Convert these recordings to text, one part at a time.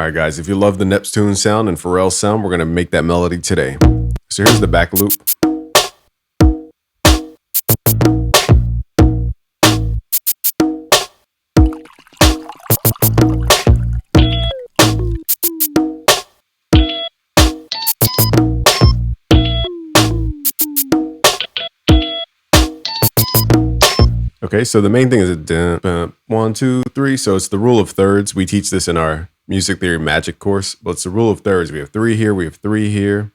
All right, guys, if you love the Neptunes sound and Pharrell's sound, we're going to make that melody today. So here's the back loop. Okay, so the main thing is a 1, 2, 3. So it's the rule of thirds. We teach this in our music theory magic course, but it's the rule of thirds. We have 3 here, we have 3 here,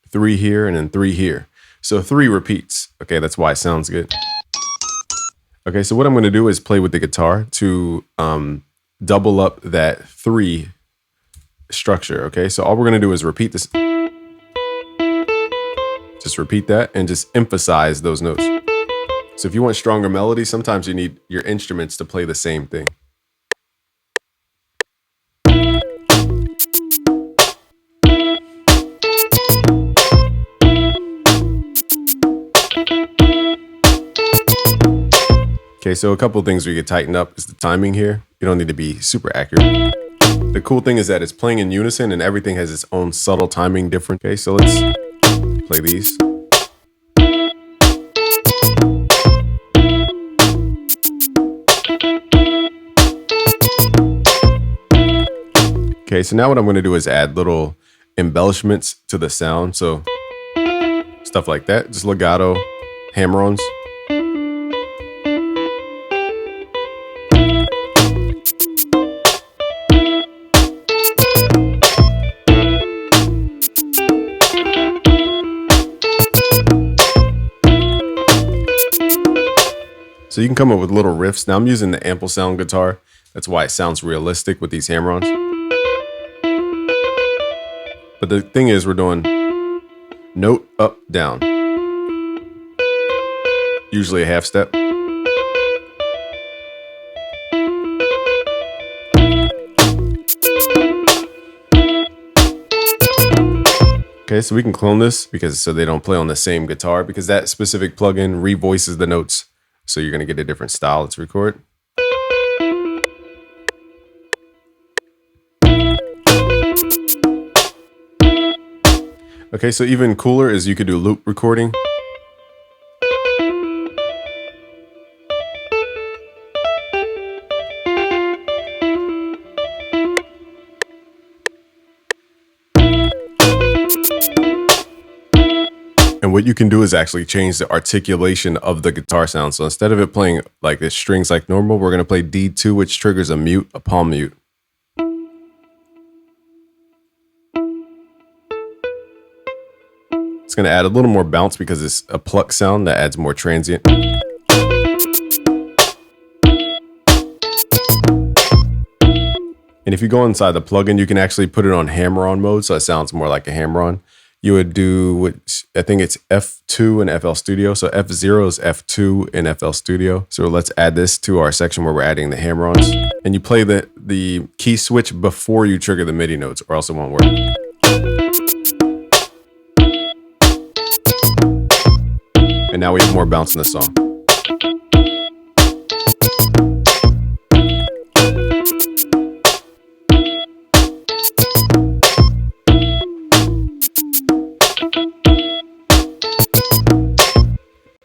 3 here, and then 3 here. So 3 repeats. Okay, that's why it sounds good. Okay, so what I'm going to do is play with the guitar to double up that 3 structure. Okay, so all we're going to do is repeat this. Just repeat that and just emphasize those notes. So if you want stronger melody, sometimes you need your instruments to play the same thing. Okay, so a couple of things we could tighten up is the timing here. You don't need to be super accurate. The cool thing is that it's playing in unison and everything has its own subtle timing different. Okay, so let's play these. Okay, so now what I'm going to do is add little embellishments to the sound. So stuff like that, just legato, hammerons. So you can come up with little riffs. Now I'm using the ample sound guitar. That's why it sounds realistic with these hammerons. But the thing is, we're doing note, up, down. Usually a half step. Okay, so we can clone this so they don't play on the same guitar, because that specific plugin revoices the notes. So you're going to get a different style. Let's record. Okay, so even cooler is you could do loop recording. And what you can do is actually change the articulation of the guitar sound. So instead of it playing like the strings like normal, we're going to play D2, which triggers a mute, a palm mute. It's going to add a little more bounce because it's a pluck sound that adds more transient. And if you go inside the plugin, you can actually put it on hammer-on mode, so it sounds more like a hammer-on. You would do what I think it's F2 in FL Studio. So F0 is F2 in FL Studio. So let's add this to our section where we're adding the hammer-ons. And you play the key switch before you trigger the MIDI notes, or else it won't work. And now we have more bounce in the song.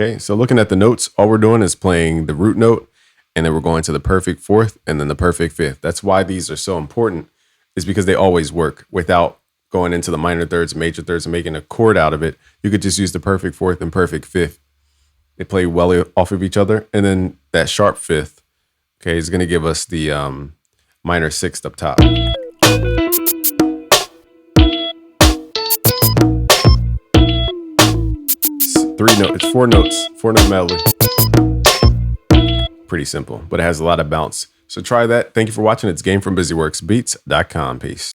Okay, so looking at the notes, all we're doing is playing the root note, and then we're going to the perfect fourth and then the perfect fifth. That's why these are so important, is because they always work without going into the minor thirds, major thirds, and making a chord out of it. You could just use the perfect fourth and perfect fifth. They play well off of each other. And then that sharp fifth, okay, is going to give us the minor sixth up top. It's 4 notes, 4-note melody. Pretty simple, but it has a lot of bounce. So try that. Thank you for watching. It's gamefrombusyworksbeats.com. Peace.